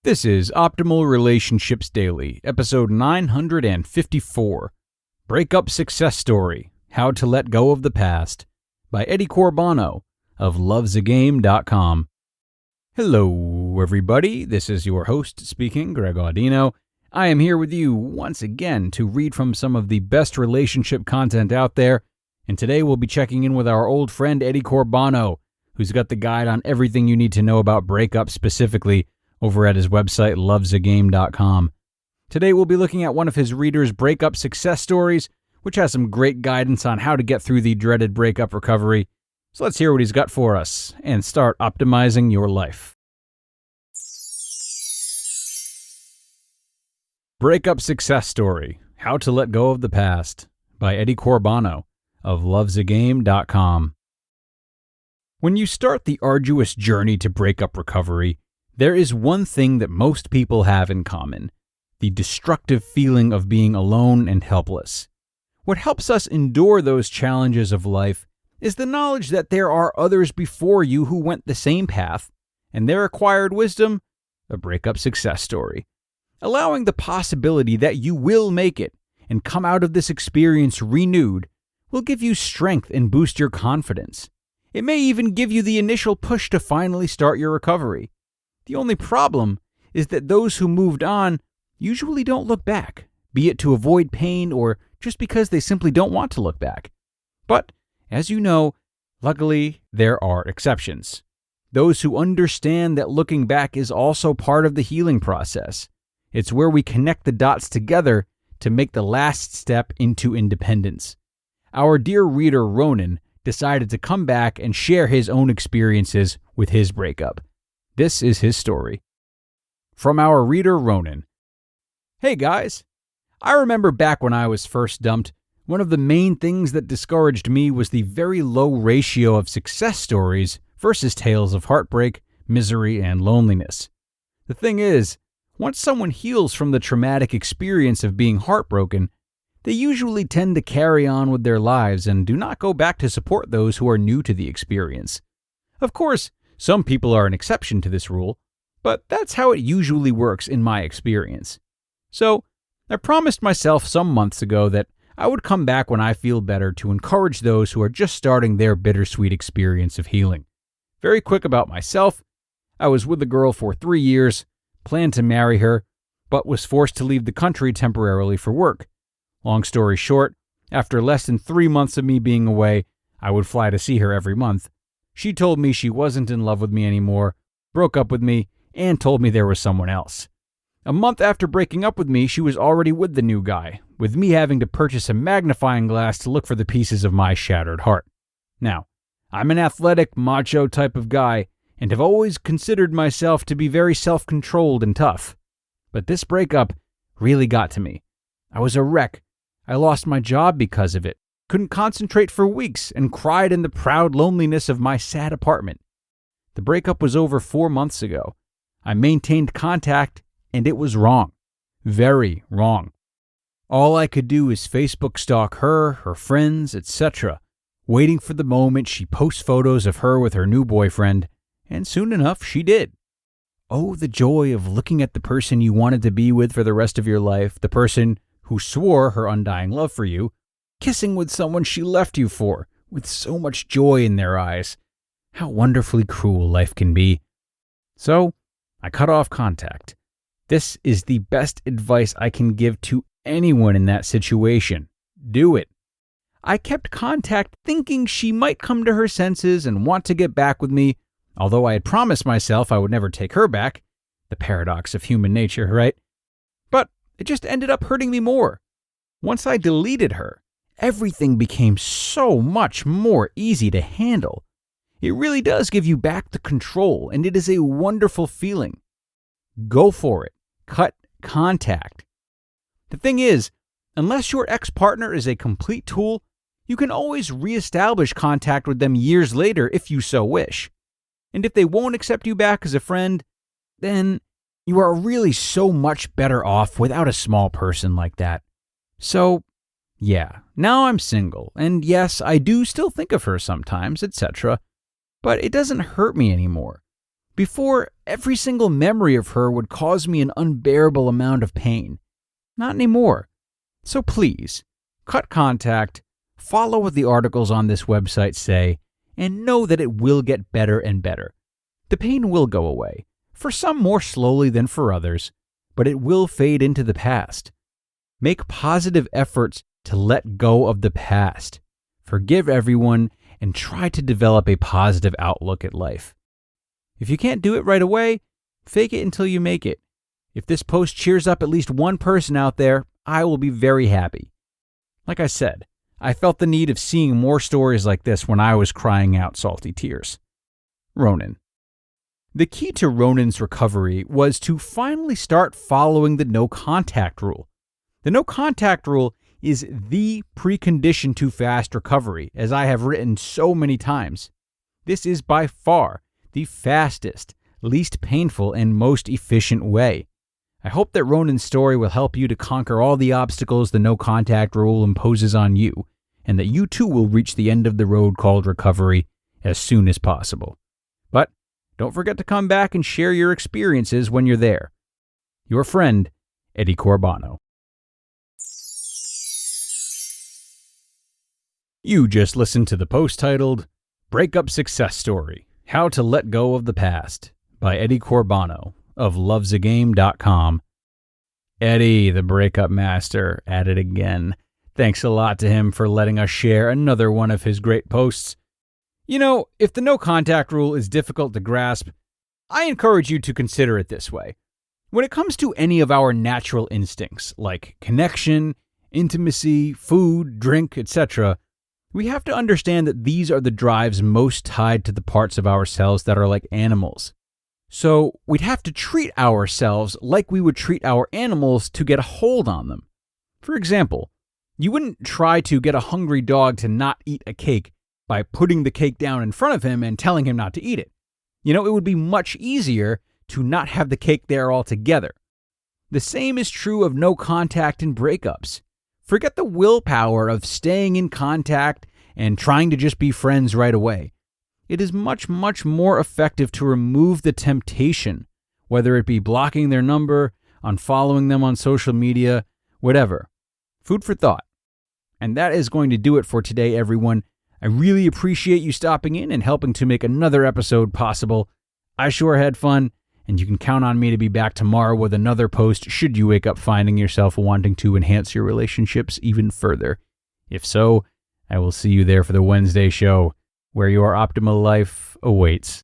This is Optimal Relationships Daily, episode 954, Breakup Success Story, How to Let Go of the Past, by Corbano of lovesagame.com. Hello, everybody. This is your host speaking, Greg Audino. I am here with you once again to read from some of the best relationship content out there, and today we'll be checking in with our old friend Eddie Corbano, who's got the guide on everything you need to know about breakup specifically over at his website, lovesagame.com. Today we'll be looking at one of his readers' breakup success stories, which has some great guidance on how to get through the dreaded breakup recovery. So let's hear what he's got for us and start optimizing your life. Breakup Success Story, How to Let Go of the Past, by Eddie Corbano of lovesagame.com. When you start the arduous journey to breakup recovery, there is one thing that most people have in common: the destructive feeling of being alone and helpless. What helps us endure those challenges of life is the knowledge that there are others before you who went the same path, and their acquired wisdom, a breakup success story. Allowing the possibility that you will make it and come out of this experience renewed will give you strength and boost your confidence. It may even give you the initial push to finally start your recovery. The only problem is that those who moved on usually don't look back, be it to avoid pain or just because they simply don't want to look back. But, as you know, luckily there are exceptions. Those who understand that looking back is also part of the healing process. It's where we connect the dots together to make the last step into independence. Our dear reader Ronan decided to come back and share his own experiences with his breakup. This is his story. From our reader Ronan. Hey guys, I remember back when I was first dumped, one of the main things that discouraged me was the very low ratio of success stories versus tales of heartbreak, misery, and loneliness. The thing is, once someone heals from the traumatic experience of being heartbroken, they usually tend to carry on with their lives and do not go back to support those who are new to the experience. Of course, some people are an exception to this rule, but that's how it usually works in my experience. So, I promised myself some months ago that I would come back when I feel better to encourage those who are just starting their bittersweet experience of healing. Very quick about myself, I was with a girl for 3 years, planned to marry her, but was forced to leave the country temporarily for work. Long story short, after less than 3 months of me being away, I would fly to see her every month. She told me she wasn't in love with me anymore, broke up with me, and told me there was someone else. A month after breaking up with me, she was already with the new guy, with me having to purchase a magnifying glass to look for the pieces of my shattered heart. Now, I'm an athletic, macho type of guy, and have always considered myself to be very self-controlled and tough. But this breakup really got to me. I was a wreck. I lost my job because of it. Couldn't concentrate for weeks and cried in the proud loneliness of my sad apartment. The breakup was over 4 months ago. I maintained contact, and it was wrong. Very wrong. All I could do is Facebook stalk her, her friends, etc., waiting for the moment she posts photos of her with her new boyfriend, and soon enough she did. Oh, the joy of looking at the person you wanted to be with for the rest of your life, the person who swore her undying love for you, kissing with someone she left you for, with so much joy in their eyes. How wonderfully cruel life can be. So, I cut off contact. This is the best advice I can give to anyone in that situation. Do it. I kept contact thinking she might come to her senses and want to get back with me, although I had promised myself I would never take her back. The paradox of human nature, right? But it just ended up hurting me more. Once I deleted her, everything became so much more easy to handle. It really does give you back the control, and it is a wonderful feeling. Go for it. Cut contact. The thing is, unless your ex-partner is a complete tool, you can always reestablish contact with them years later if you so wish. And if they won't accept you back as a friend, then you are really so much better off without a small person like that. So, yeah, now I'm single, and yes, I do still think of her sometimes, etc., but it doesn't hurt me anymore. Before, every single memory of her would cause me an unbearable amount of pain. Not anymore. So please, cut contact, follow what the articles on this website say, and know that it will get better and better. The pain will go away, for some more slowly than for others, but it will fade into the past. Make positive efforts to let go of the past. Forgive everyone and try to develop a positive outlook at life. If you can't do it right away, fake it until you make it. If this post cheers up at least one person out there, I will be very happy. Like I said, I felt the need of seeing more stories like this when I was crying out salty tears. Ronan. The key to Ronan's recovery was to finally start following the no contact rule. The no contact rule is the precondition to fast recovery, as I have written so many times. This is by far the fastest, least painful, and most efficient way. I hope that Ronan's story will help you to conquer all the obstacles the no contact rule imposes on you, and that you too will reach the end of the road called recovery as soon as possible. But don't forget to come back and share your experiences when you're there. Your friend, Eddie Corbano. You just listened to the post titled Breakup Success Story: How to Let Go of the Past by Eddie Corbano of lovesagame.com. Eddie, the breakup master, at it again. Thanks a lot to him for letting us share another one of his great posts. You know, if the no contact rule is difficult to grasp, I encourage you to consider it this way. When it comes to any of our natural instincts, like connection, intimacy, food, drink, etc., we have to understand that these are the drives most tied to the parts of ourselves that are like animals. So we'd have to treat ourselves like we would treat our animals to get a hold on them. For example, you wouldn't try to get a hungry dog to not eat a cake by putting the cake down in front of him and telling him not to eat it. You know, it would be much easier to not have the cake there altogether. The same is true of no contact in breakups. Forget the willpower of staying in contact and trying to just be friends right away. It is much, much more effective to remove the temptation, whether it be blocking their number, unfollowing them on social media, whatever. Food for thought. And that is going to do it for today, everyone. I really appreciate you stopping in and helping to make another episode possible. I sure had fun, and you can count on me to be back tomorrow with another post should you wake up finding yourself wanting to enhance your relationships even further. If so, I will see you there for the Wednesday show, where your optimal life awaits.